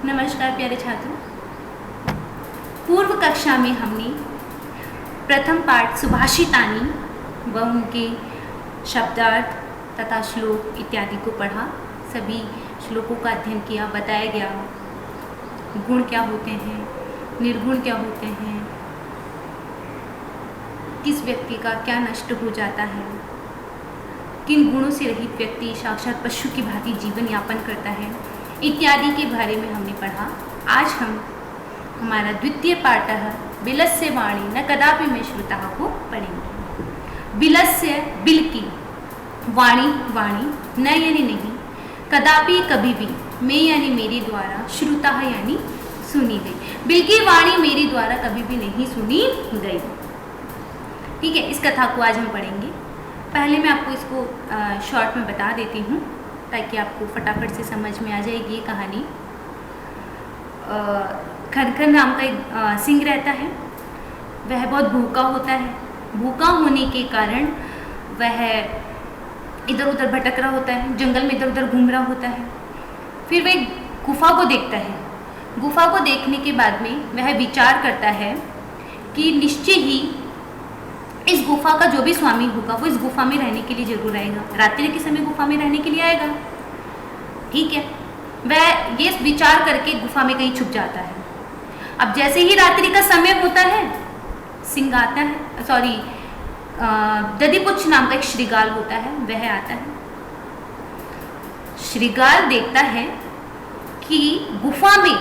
नमस्कार प्यारे छात्रों। पूर्व कक्षा में हमने प्रथम पाठ सुभाषितानी व उनके शब्दार्थ तथा श्लोक इत्यादि को पढ़ा। सभी श्लोकों का अध्ययन किया, बताया गया गुण क्या होते हैं, निर्गुण क्या होते हैं, किस व्यक्ति का क्या नष्ट हो जाता है, किन गुणों से रहित व्यक्ति साक्षात पशु की भांति जीवन यापन करता है इत्यादि के बारे में हमने पढ़ा। आज हम हमारा द्वितीय पाठ बिलस्य वाणी न कदापि में श्रुतः को पढ़ेंगे। बिलस्य बिल की, वाणी वाणी, न यानी नहीं, कदापि कभी भी, मैं यानी मेरे द्वारा, श्रुतः यानी सुनी गई। बिल की वाणी मेरे द्वारा कभी भी नहीं सुनी गई। ठीक है, इस कथा को आज हम पढ़ेंगे। पहले मैं आपको इसको शॉर्ट में बता देती हूँ ताकि आपको फटाफट से समझ में आ जाएगी ये कहानी। खनखन नाम का एक सिंह रहता है। वह बहुत भूखा होता है। भूखा होने के कारण वह इधर उधर भटक रहा होता है, जंगल में इधर उधर घूम रहा होता है। फिर वह गुफा को देखता है। गुफा को देखने के बाद में वह विचार करता है कि निश्चय ही इस गुफा का जो भी स्वामी होगा वो इस गुफा में रहने के लिए जरूर आएगा, रात्रि के समय गुफा में रहने के लिए आएगा। ठीक है, वह ये विचार करके गुफा में कहीं छुप जाता है। अब जैसे ही रात्रि का समय होता है, सिंह आता है, सॉरी दधिपुच्छ नाम का एक श्रृगाल होता है, वह आता है। श्रृगाल देखता है कि गुफा में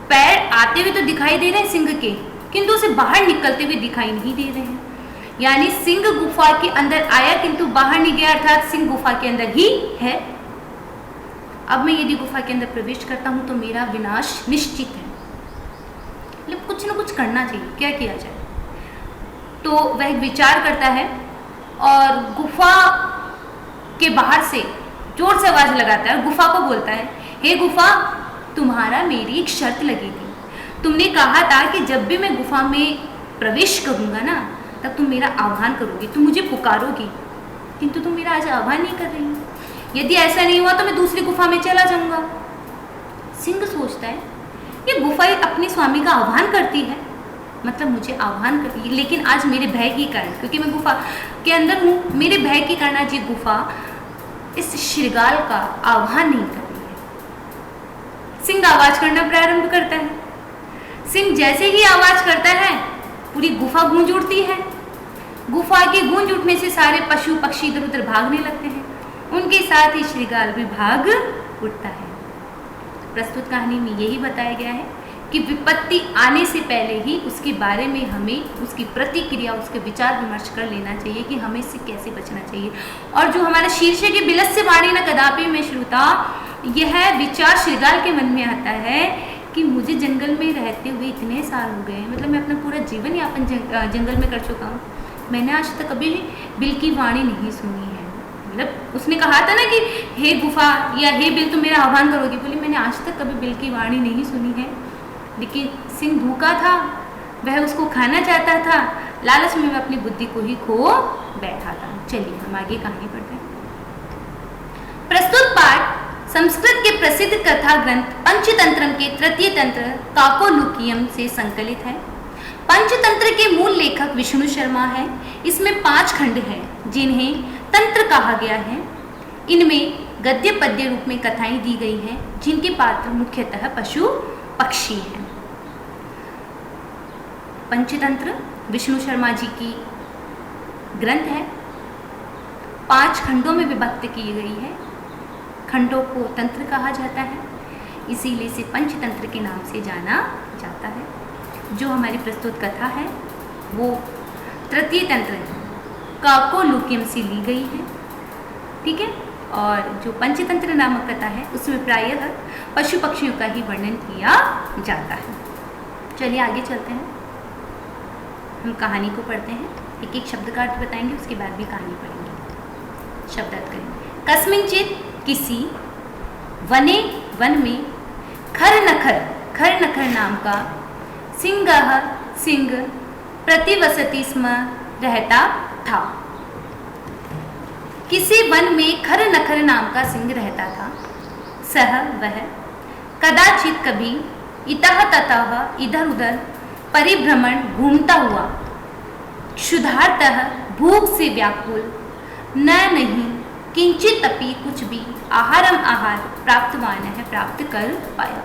पैर आते हुए तो दिखाई दे रहे हैं सिंह के, किंतु उसे बाहर निकलते हुए दिखाई नहीं दे रहे हैं। यानी सिंह गुफा के अंदर आया किंतु बाहर नहीं गया, अर्थात सिंह गुफा के अंदर ही है। अब मैं यदि गुफा के अंदर प्रवेश करता हूं तो मेरा विनाश निश्चित है। मतलब कुछ ना कुछ करना चाहिए, क्या किया जाए। तो वह विचार करता है और गुफा के बाहर से जोर से आवाज लगाता है, गुफा को बोलता है, हे गुफा, तुम्हारा मेरी एक शर्त लगी थी। तुमने कहा था कि जब भी मैं गुफा में प्रवेश करूंगा ना, तब तुम मेरा आह्वान करोगी, तुम मुझे पुकारोगी, किंतु तुम मेरा आज आह्वान नहीं कर रही हो। यदि ऐसा नहीं हुआ तो मैं दूसरी गुफा में चला जाऊंगा। सिंह सोचता है ये गुफा अपने स्वामी का आह्वान करती है, मतलब मुझे आह्वान करती है, लेकिन आज मेरे भय के कारण, क्योंकि मैं गुफा के अंदर हूँ, मेरे भय के कारण आज ये गुफा इस श्रृगाल का आह्वान नहीं कर रही है। सिंह आवाज करना प्रारंभ करता है। सिंह जैसे ही आवाज करता है पूरी गुफा गूंज उठती है। गुफा की गूंज उठने से सारे पशु पक्षी इधर उधर भागने लगते हैं, उनके साथ ही श्रृगाल भी भाग उठता है। प्रस्तुत कहानी में यही बताया गया है कि विपत्ति आने से पहले ही उसके बारे में हमें उसकी प्रतिक्रिया, उसके विचार विमर्श कर लेना चाहिए कि हमें इससे कैसे बचना चाहिए। और जो हमारा शीर्षक है बिलस्य वाणी न कदापि में श्रुता, यह विचार श्रृगाल के मन में आता है कि मुझे जंगल में रहते हुए इतने साल हो गए, मतलब मैं अपना पूरा जीवन यापन जंगल में कर चुका हूँ, मैंने आज तक कभी भी बिल की वाणी नहीं सुनी है। मतलब उसने कहा था ना कि हे गुफा या हे बिल तुम मेरा आह्वान करोगी, बोली मैंने आज तक कभी बिल की वाणी नहीं सुनी है। लेकिन सिंह भूखा था, वह उसको खाना चाहता था, लालच में वह अपनी बुद्धि को ही खो बैठा था। चलिए हम आगे कहानी पढ़ते हैं। प्रस्तुत पाठ संस्कृत के प्रसिद्ध कथा ग्रंथ पंचतंत्रम के तृतीय तंत्र काकोलुकियम से संकलित है। पंचतंत्र के मूल लेखक विष्णु शर्मा है। इसमें 5 खंड हैं जिन्हें तंत्र कहा गया है। इनमें गद्य पद्य रूप में कथाएं दी गई हैं जिनके पात्र मुख्यतः पशु पक्षी हैं। पंचतंत्र विष्णु शर्मा जी की ग्रंथ है, 5 खंडों में विभक्त की गई है। खंडों को तंत्र कहा जाता है, इसीलिए इसे पंचतंत्र के नाम से जाना जाता है। जो हमारी प्रस्तुत कथा है वो तृतीय तंत्र काकोलुकियम से ली गई है। ठीक है, और जो पंचतंत्र नामक कथा है उसमें प्रायः पशु पक्षियों का ही वर्णन किया जाता है। चलिए आगे चलते हैं, हम कहानी को पढ़ते हैं। एक एक शब्द का अर्थ बताएंगे, उसके बाद भी कहानी पढ़ेंगे। शब्द अर्थ करेंगे। कस्मिंचित किसी वने, वन में, खर नखर नाम का सिंह प्रतिवसति स्म रहता था। किसी वन में खर नखर नाम का सिंह रहता था। सह वह कदाचित कभी इतः ततः इधर उधर परिभ्रमण घूमता हुआ क्षुधार्तः भूख से व्याकुल न नहीं किंचित अपि कुछ भी आहारम आहार प्राप्तवान है प्राप्त कर पाया।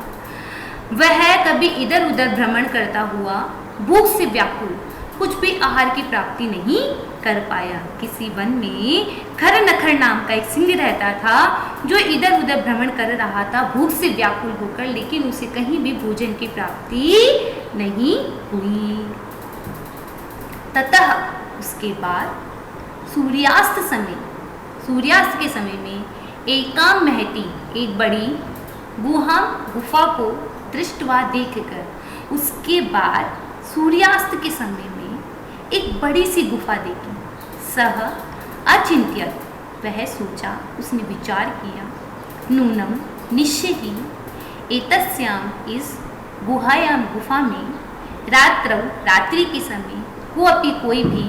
वह कभी इधर उधर भ्रमण करता हुआ भूख से व्याकुल कुछ भी आहार की प्राप्ति नहीं कर पाया। किसी वन में खर नखर नाम का एक सिंह रहता था जो इधर उधर भ्रमण कर रहा था भूख से व्याकुल होकर, लेकिन उसे कहीं भी भोजन की प्राप्ति नहीं हुई। ततः उसके बाद सूर्यास्त के समय में एकाम महती एक बड़ी गुफा को दृष्टवा देखकर उसके बाद सूर्यास्त के समय में एक बड़ी सी गुफा देखी। सह अचिंत्यत वह सोचा, उसने विचार किया, नूनम निश्चय ही एतस्याम इस गुहायाम गुफा में रात्रि के समय कोई भी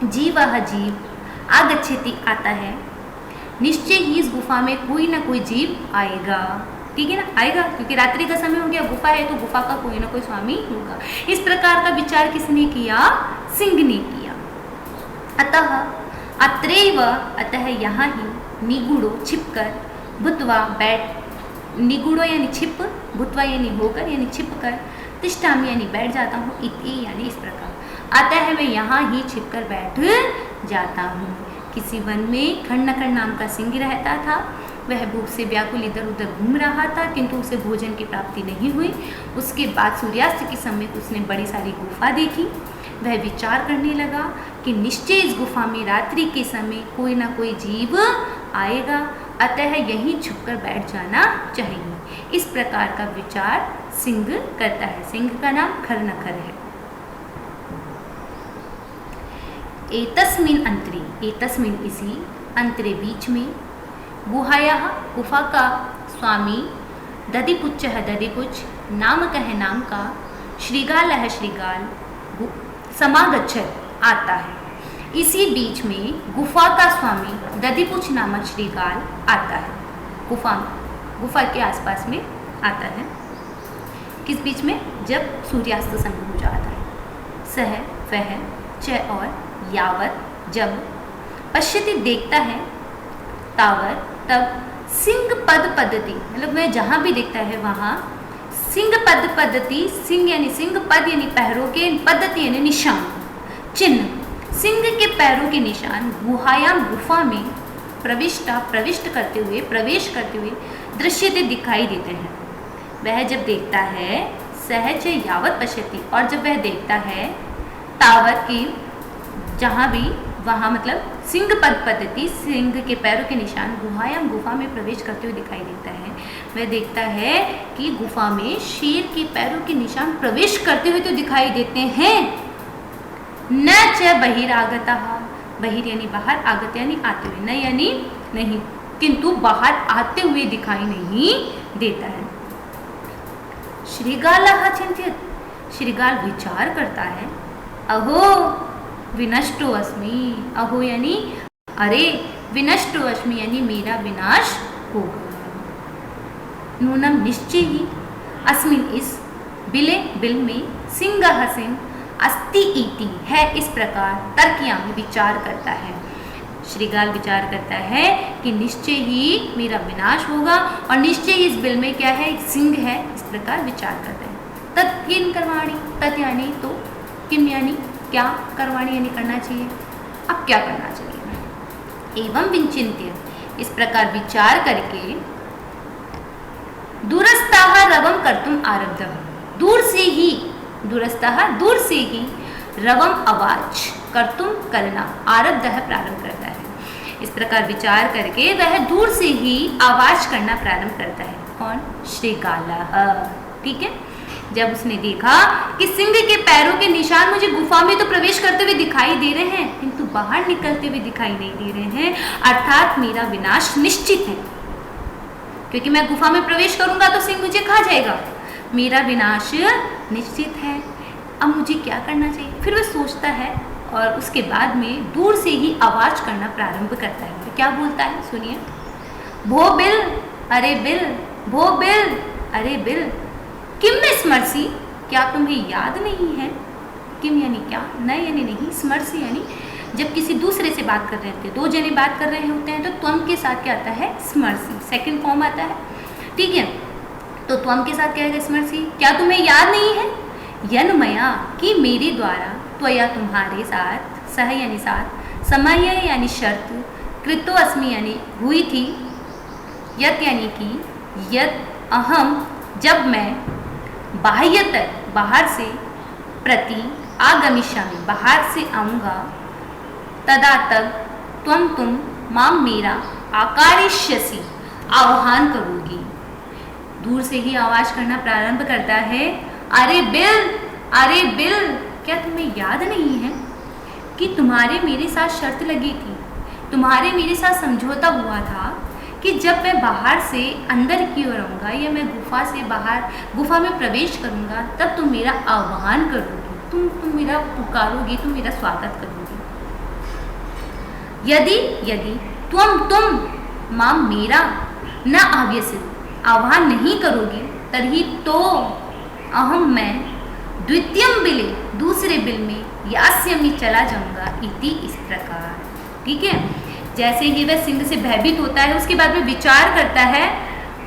जीव आगच्छति आता है, निश्चय ही इस गुफा में कोई ना कोई जीव आएगा। ठीक है ना, आएगा, क्योंकि रात्रि का समय हो गया, गुफा है तो गुफा का कोई ना कोई स्वामी होगा। इस प्रकार का विचार किसने किया? सिंह ने किया। अतः यहाँ ही निगुड़ो छिपकर भूतवा बैठ, निगुड़ो यानी छिप, भूतवा यानी होकर यानी छिपकर, तिष्ठामि यानी बैठ जाता हूँ, इति यानी इस प्रकार। अतः मैं यहाँ ही छिपकर बैठ जाता हूँ। किसी वन में खंडनखंड नाम का सिंह रहता था। वह भूख से व्याकुल इधर उधर घूम रहा था, किंतु उसे भोजन की प्राप्ति नहीं हुई। उसके बाद सूर्यास्त के समय उसने बड़ी सारी गुफा देखी। वह विचार करने लगा कि निश्चय इस गुफा में रात्रि के समय कोई ना कोई जीव आएगा, अतः यहीं छुपकर बैठ जाना चाहिए। इस प्रकार का विचार सिंह करता है। सिंह का नाम खरनखर है। एतस्मिन् अंतरे, एतस्मिन् इसी अंतरे बीच में, गुहायाः गुफा का स्वामी दधिपुच्छः दधिपुच्छ नामक है नाम का, श्रीगालः श्रीगाल समागच्छत् आता है। इसी बीच में गुफा का स्वामी दधिपुच्छ नामक श्रीगाल आता है, गुफा के आसपास में आता है। किस बीच में? जब सूर्यास्त समय हो जाता है। सह वह च और यावत जब, पश्यति देखता है, तावत तब, सिंह पद पद्धति मतलब वह जहाँ भी देखता है वहाँ सिंह पद पद्धति, सिंह यानी सिंह, पद यानी पैरों के, पद्धति यानी निशान, चिन्ह, सिंह के पैरों के निशान गुहायाम गुफा में प्रविष्ट करते हुए दृश्यते दिखाई देते हैं। वह जब देखता है, सहज यावत पश्यति, और जब वह देखता है, तावत की जहाँ भी वहाँ मतलब सिंह पद पद्धति, सिंह के पैरों के निशान गुहायाम गुफा में प्रवेश करते हुए दिखाई देता है। वह देखता है कि गुफा में शेर के पैरों के निशान प्रवेश करते हुए तो दिखाई देते हैं। न च बहिरागतः, बहिर यानी बाहर, आगत यानी आते हुए, न यानी नहीं, किंतु बाहर आते हुए दिखाई नहीं देता है। श्रीगालः चिंतित, श्रीगाल विचार करता है, अहो विनष्टो अस्मि, अहो यानी अरे, विनष्टो अस्मि यानी मेरा विनाश होगा। नूनम निश्चय ही, अस्मिन इस, बिल में, सिंह सिंह अस्ति इति है, इस प्रकार तर्कया में विचार करता है। श्रीगाल विचार करता है कि निश्चय ही मेरा विनाश होगा और निश्चय ही इस बिल में क्या है? एक सिंह है। इस प्रकार विचार करता है। तत् किम कर्माणि, तत् यानी तो, किम यानी क्या, कर्माणि यानी करना चाहिए। अब क्या करना चाहिए? एवं विचिन्त्य, इस प्रकार विचार करके, दूरस्थः रवम कर्तुम आरब्धः, दूर से ही रवम आवाज कर्तुम करना, आरब्धः प्रारंभ करता है। इस प्रकार विचार करके वह दूर से ही आवाज करना प्रारंभ करता है। कौन? श्रीगालः। ठीक है, जब उसने देखा कि सिंह के पैरों के निशान मुझे गुफा में तो प्रवेश करते हुए दिखाई दे रहे हैं, किंतु बाहर निकलते हुए दिखाई नहीं दे रहे हैं, अर्थात मेरा विनाश निश्चित है, क्योंकि मैं गुफा में प्रवेश करूंगा तो सिंह मुझे खा जाएगा। मेरा विनाश निश्चित है। अब मुझे क्या करना चाहिए? फिर वह सोचता है और उसके बाद में दूर से ही आवाज करना प्रारंभ करता है। तो क्या बोलता है सुनिए। भो बिल अरे बिल, भो बिल, अरे बिल, किम में स्मरसी, क्या तुम्हें याद नहीं है? किम यानी क्या, न यानी नहीं, स्मरसी यानी जब किसी दूसरे से बात कर रहे होते हैं, दो जने बात कर रहे होते हैं तो त्वम के साथ क्या आता है? स्मरसी, सेकंड फॉर्म आता है। ठीक है, तो त्वम के साथ क्या है? स्मरसी। क्या तुम्हें याद नहीं है? यन्मया कि मेरे द्वारा, त्वया तुम्हारे साथ, सह यानी साथ, समय यानी शर्त, कृतो अस्मि यानी हुई थी, यत यानी कि, यत अहम जब मैं, बाह्यतः बाहर से, प्रति आगमिष्यामि बाहर से आऊँगा, तदा तक तुम माम मेरा आकारिष्यसि आह्वान करोगी। दूर से ही आवाज करना प्रारंभ करता है, अरे बिल, अरे बिल, क्या तुम्हें याद नहीं है कि तुम्हारे मेरे साथ शर्त लगी थी, तुम्हारे मेरे साथ समझौता हुआ था कि जब मैं बाहर से अंदर की ओर आऊँगा या मैं गुफा से बाहर, गुफा में प्रवेश करूँगा, तब तुम मेरा आह्वान करोगी, तुम मेरा पुकारोगी, तुम मेरा स्वागत करोगी। यदि यदि तुम माम मेरा न आव्यसित आह्वान नहीं करोगे, तभी तो अहम मैं द्वितीयम बिले दूसरे बिल में यास्यमि चला जाऊंगा, इति इस प्रकार। ठीक है, जैसे ही वह सिंह से भयभीत होता है उसके बाद में विचार करता है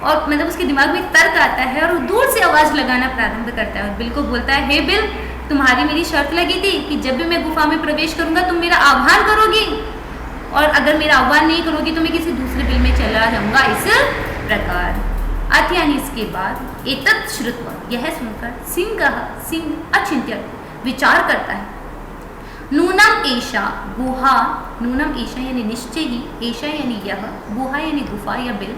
और मतलब उसके दिमाग में तर्क आता है और वो दूर से आवाज लगाना प्रारंभ करता है और बिल को बोलता है, हे बिल, तुम्हारी मेरी शर्त लगी थी कि जब भी मैं गुफा में प्रवेश करूंगा तुम मेरा आह्वान करोगी, और अगर मेरा आह्वान नहीं करोगी तो मैं किसी दूसरे बिल में चला जाऊंगा, इस प्रकार। अथ यानी इसके बाद, एतत् श्रुत्वा यह सुनकर सिंह अचिंत्य विचार करता है, नूनम एषा गुहा, नूनम एषा यानी निश्चय ही, एषा यानी यह, गुहा यानी गुफा या बिल,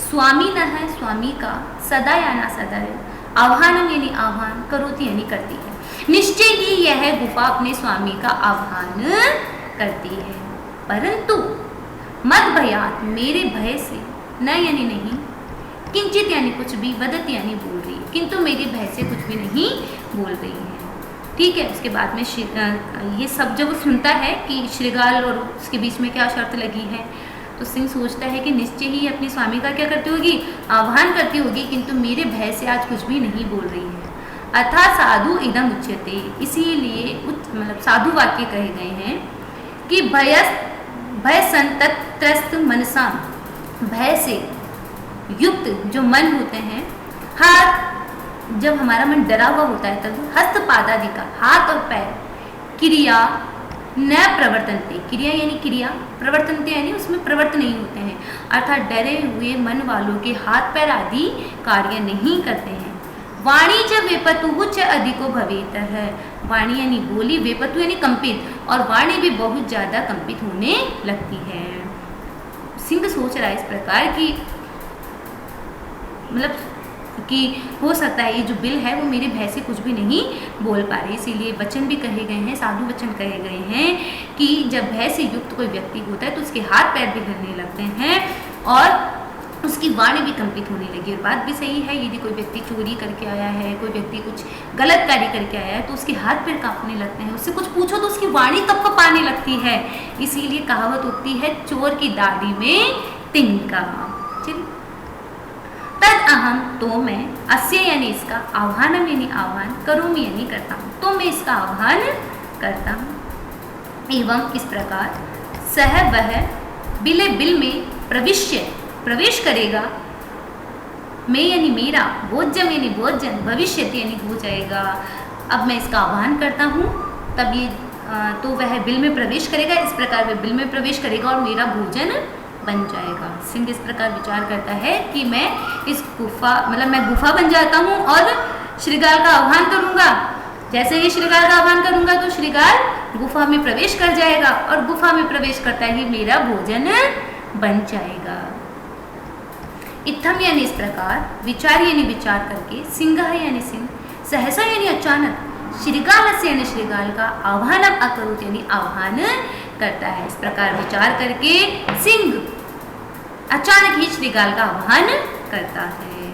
स्वामी न है स्वामी का, सदा या ना सदा है, आह्वानम यानी आह्वान, करोति यानी करती है। निश्चय ही यह गुफा अपने स्वामी का आह्वान करती है, परंतु मद भयात मेरे भय से, न यानी नहीं, किंचित यानी कुछ भी, वदत यानी बोल रही है, किंतु मेरे भय से कुछ भी नहीं बोल रही है। ठीक है, उसके बाद में ये सब जब वो सुनता है कि श्रीगाल और उसके बीच में क्या शर्त लगी है, तो सिंह सोचता है कि निश्चय ही अपने स्वामी का क्या करती होगी, आह्वान करती होगी, किंतु मेरे भय से आज कुछ भी नहीं बोल रही है। अथा साधु इदम उच्यते, इसीलिए मतलब साधु वाक्य कहे गए हैं कि भय संतत्रस्त मनसा, भय से युक्त जो मन होते हैं, हाथ, जब हमारा मन डरा हुआ होता है तब हस्तपादादि का, हाथ और पैर, क्रिया न प्रवर्तनते, क्रिया यानी क्रिया, प्रवर्तनते यानी उसमें प्रवर्त नहीं होते हैं, अर्थात डरे हुए मन वालों के हाथ पैर आदि कार्य नहीं करते हैं। वाणी च वेपतु च अधिको भवेत है, वाणी यानी बोली, वेपतु यानी कंपित, और वाणी भी बहुत ज़्यादा कंपित होने लगती है। सिंह सोच रहा है इस प्रकार की, मतलब कि हो सकता है ये जो बिल है वो मेरे भय से कुछ भी नहीं बोल पा रही, इसीलिए वचन भी कहे गए हैं, साधु वचन कहे गए हैं कि जब भय से युक्त कोई व्यक्ति होता है तो उसके हाथ पैर भी हिलने लगते हैं और उसकी वाणी भी कंपित होने लगी। और बात भी सही है, यदि कोई व्यक्ति चोरी करके आया है, कोई व्यक्ति कुछ गलत कार्य करके आया है तो उसके हाथ पैर कांपने लगते हैं, उससे कुछ पूछो तो उसकी वाणी कँपाने लगती है। इसीलिए कहावत होती है, चोर की दाढ़ी में तिनका। चलिए, तद अहम तो मैं, अस्य यानी इसका, आह्वानम यानी आह्वान, करोमि यानी करता हूँ, तो मैं इसका आह्वान करता हूँ। एवं इस प्रकार सह वह बिले बिल में प्रवेश करेगा, मैं यानी मेरा, भोज्यम यानी भोजन, भविष्यति यानी हो जाएगा। अब मैं इसका आह्वान करता हूँ तब ये तो वह बिल में प्रवेश करेगा, इस प्रकार वह बिल में प्रवेश करेगा और मेरा भोजन बन जाएगा। सिंह इस प्रकार विचार करता है कि मैं इस गुफा, मतलब मैं गुफा बन जाता हूँ और श्रीगाल का आह्वान करूँगा। जैसे ही श्रीगाल का आह्वान करूँगा तो श्रीगाल गुफा में प्रवेश कर जाएगा और गुफा में प्रवेश करता ही मेरा भोजन बन जाएगा। इत्थम यानी इस प्रकार, विचार यानी विचार करके, सिंह यानी सिंह, सहसा यानी अचानक, श्रीगाल से यानी श्रीगाल का आह्वान अकरोत यानी आह्वान करता है। इस प्रकार विचार करके सिंह अचानक ही श्रीगाल का आह्वान करता है।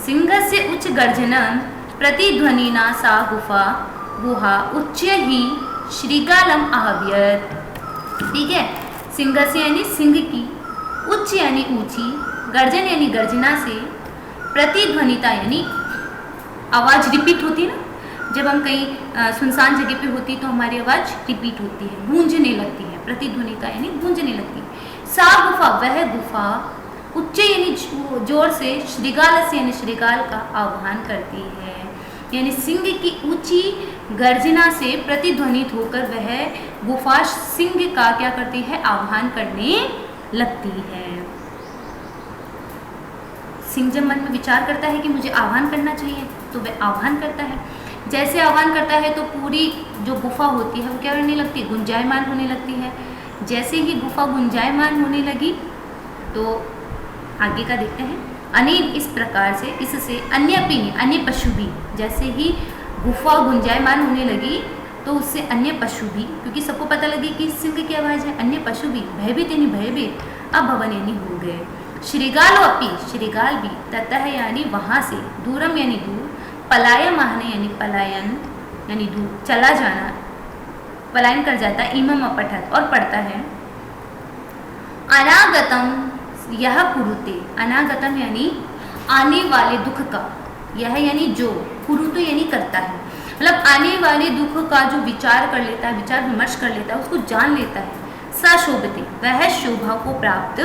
सिंह से उच्च गर्जनम प्रतिध्वनिना सा गुहा उच्च ही श्रीगालम आह्वयत। ठीक है, सिंह से यानी सिंह की, उच्च यानी ऊंची, गर्जन यानी गर्जना से, प्रतिध्वनिता यानी आवाज़ रिपीट होती है ना, जब हम कहीं सुनसान जगह पे होती है तो हमारी आवाज़ रिपीट होती है, गूंजने लगती है। प्रतिध्वनिता यानी गूंजने लगती है। सा गुफा वह गुफा, उच्च यानी जोर से, श्रृगाल से यानी श्रृगाल का आह्वान करती है, यानी सिंह की ऊंची गर्जना से प्रतिध्वनित होकर वह गुफा सिंह का क्या करती है, आह्वान करने लगती है। सिंह जब मन में विचार करता है कि मुझे आह्वान करना चाहिए तो वह आह्वान करता है। जैसे आह्वान करता है तो पूरी जो गुफा होती है वो क्या करने लगती है, गुंजायमान होने लगती है। जैसे ही गुफा गुंजायमान होने लगी तो आगे का देखते हैं। अनेक इस प्रकार से, इससे अन्य पशु भी, जैसे ही गुफा गुंजायमान होने लगी तो उससे अन्य पशु भी, क्योंकि सबको पता लगी कि सिंह की आवाज़ है, अन्य पशु भी भयभीत यानी भयभीत, अब भवन यानी हो गए। श्रृगालो अपि, श्रृगाल भी, ततः यानी वहाँ से, दूरम यानी दूर, पलायमाने यानी पलायन यानी दूर, चला जाना, पलायन कर जाता है, इमम अपठत और पढ़ता है। अनागतम यह कुरुते, अनागतम यानी आने वाले दुख का, यह यानी जो, कुरुते यानी करता है, मतलब आने वाले दुख का जो विचार कर लेता है, विचार विमर्श कर लेता है, उसको जान लेता है। सशोभते, वह शोभा को प्राप्त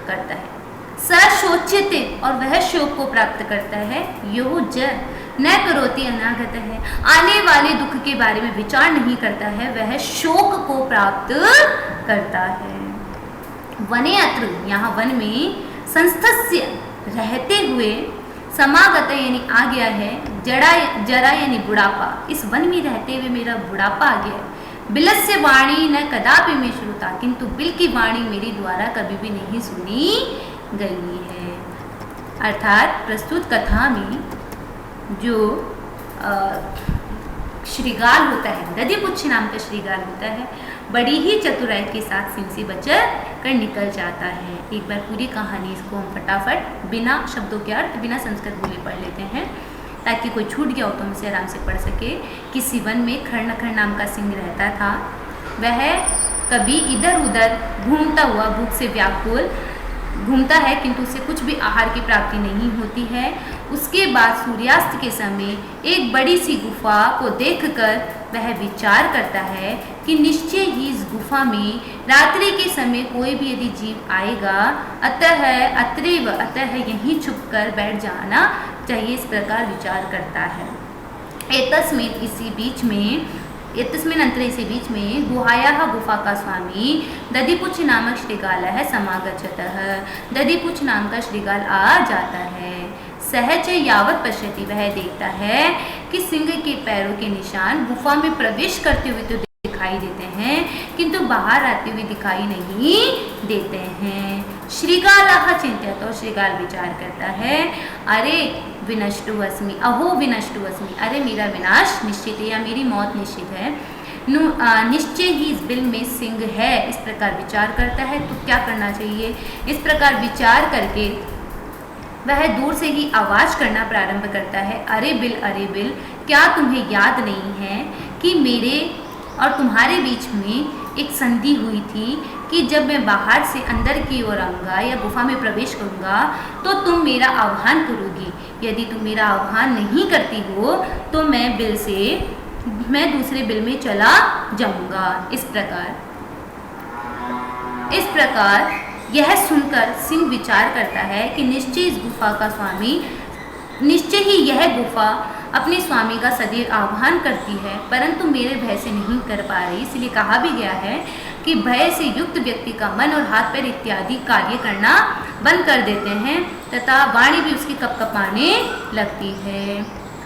करता है। सशोच्यते, और वह शोक को प्राप्त करता है। यो ज न करोति अनागत है, आने वाले दुख के बारे में विचार नहीं करता है, वह शोक को प्राप्त करता है। वने अत्र, यहाँ वन में, संस्थस्य रहते हुए, समागत यानी आ गया है, जरा यानी बुढ़ापा, इस वन में रहते हुए मेरा बुढ़ापा आ गया है। बिलस्य वाणी न कदापि में श्रुता, किंतु बिल की वाणी मेरी द्वारा कभी भी नहीं सुनी गई है। अर्थात प्रस्तुत कथा में जो श्रृगाल होता है, दधिपुच्छ नाम का श्रृगाल होता है, बड़ी ही चतुराई के साथ सिंह से बच कर निकल जाता है। एक बार पूरी कहानी इसको हम फटाफट बिना शब्दों के अर्थ, बिना संस्कृत बोले पढ़ लेते हैं, ताकि कोई छूट गया हो तो हम इसे आराम से पढ़ सके। किसी वन में खड़नखड़ नाम का सिंह रहता था। वह कभी इधर उधर घूमता हुआ भूख से व्याकुल घूमता है, किंतु उसे कुछ भी आहार की प्राप्ति नहीं होती है। उसके बाद सूर्यास्त के समय एक बड़ी सी गुफा को देखकर वह विचार करता है कि निश्चय ही इस गुफा में रात्रि के समय कोई भी यदि जीव आएगा, अतः यहीं छुपकर बैठ जाना चाहिए, इस प्रकार विचार करता है। एतस्मिन् अंतरे, इसी बीच में गुहायाः गुफा का स्वामी दधिपुच्छ नामक श्रृगालः समागच्छतः, दधिपुच्छ नाम का श्रृगाल आ जाता है। सहज यावत पश्यति, वह देखता है कि सिंह के पैरों के निशान गुफा में प्रवेश करते हुए तो दिखाई देते हैं, किंतु बाहर आते हुए दिखाई नहीं देते हैं। श्रृगालः चिंत्यत, और श्रृगाल विचार करता है, अरे विनष्टो अस्मि, अहो विनष्टो अस्मि, अरे मेरा विनाश निश्चित है, या मेरी मौत निश्चित है। निश्चय ही इस बिल में सिंह है, इस प्रकार विचार करता है। तो क्या करना चाहिए? इस प्रकार विचार करके वह दूर से ही आवाज़ करना प्रारंभ करता है, अरे बिल, क्या तुम्हें याद नहीं है कि मेरे और तुम्हारे बीच में एक संधि हुई थी कि जब मैं बाहर से अंदर की ओर आऊँगा या गुफा में प्रवेश करूँगा तो तुम मेरा आह्वान करोगी। यदि तुम मेरा आह्वान नहीं करती हो तो मैं दूसरे बिल में चला जाऊँगा। इस प्रकार यह सुनकर सिंह विचार करता है कि निश्चय इस गुफा का स्वामी, निश्चय ही यह गुफा अपने स्वामी का सदैव आह्वान करती है, परंतु मेरे भय से नहीं कर पा रही। इसलिए कहा भी गया है कि भय से युक्त व्यक्ति का मन और हाथ पैर इत्यादि कार्य करना बंद कर देते हैं तथा वाणी भी उसकी कपकपाने लगती है।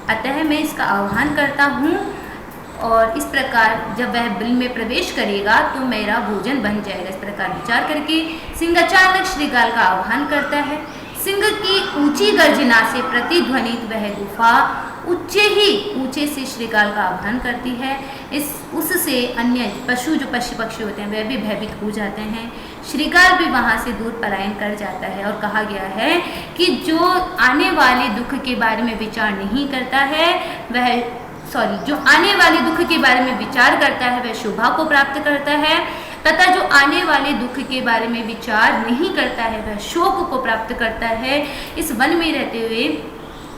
अतः मैं इसका आह्वान करता हूँ और इस प्रकार जब वह बिल में प्रवेश करेगा तो मेरा भोजन बन जाएगा। इस प्रकार विचार करके सिंह अचानक श्रृगाल का आह्वान करता है। सिंह की ऊंची गर्जना से प्रतिध्वनित वह गुफा ऊंचे से श्रृगाल का आह्वान करती है। उससे अन्य पशु जो पक्षी होते हैं वह भी भयभीत हो जाते हैं। श्रृगाल भी वहाँ से दूर पलायन कर जाता है और कहा गया है कि जो आने वाले दुख के बारे में विचार नहीं करता है जो आने वाले दुख के बारे में विचार करता है वह शोभा को प्राप्त करता है। तथा जो आने वाले दुख के बारे में विचार नहीं करता है वह शोक को प्राप्त करता है। इस वन में रहते हुए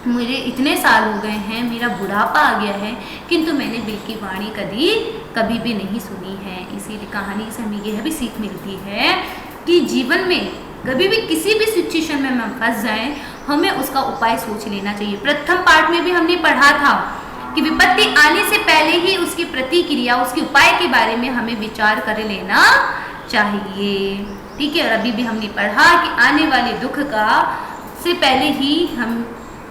मुझे इतने साल हो गए हैं, मेरा बुढ़ापा आ गया है, किंतु मैंने बिल की वाणी कभी भी नहीं सुनी है। इसी कहानी से हमें यह भी सीख मिलती है कि जीवन में कभी भी किसी भी सिचुएशन में हम फंस जाएं, हमें उसका उपाय सोच लेना चाहिए। प्रथम पार्ट में भी हमने पढ़ा था कि विपत्ति आने से पहले ही उसकी प्रतिक्रिया, उसके उपाय के बारे में हमें विचार कर लेना चाहिए। ठीक है, और अभी भी हमने पढ़ा कि आने वाले दुख का से पहले ही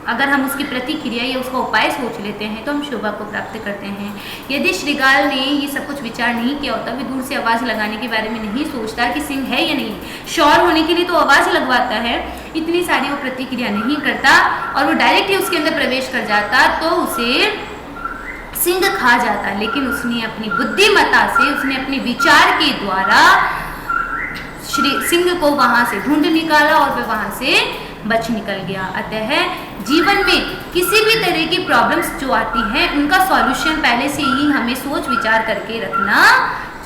अगर हम उसकी प्रतिक्रिया या उसका उपाय सोच लेते हैं तो हम शोभा को प्राप्त करते हैं। यदि श्रीगाल ने ये सब कुछ विचार नहीं किया होता, वे दूर से आवाज़ लगाने के बारे में नहीं सोचता कि सिंह है या नहीं, श्योर होने के लिए तो आवाज़ लगवाता है, इतनी सारी वो प्रतिक्रिया नहीं करता और वो डायरेक्ट ही उसके अंदर प्रवेश कर जाता तो उसे सिंह खा जाता। लेकिन उसने अपनी बुद्धिमत्ता से, उसने अपने विचार के द्वारा सिंह को वहाँ से ढूंढ निकाला और वह वहाँ से बच निकल गया। अतः जीवन में किसी भी तरह की प्रॉब्लम्स जो आती हैं उनका सॉल्यूशन पहले से ही हमें सोच विचार करके रखना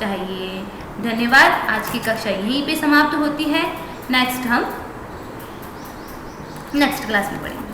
चाहिए। धन्यवाद। आज की कक्षा यहीं पे समाप्त होती है। नेक्स्ट क्लास में पढ़ेंगे।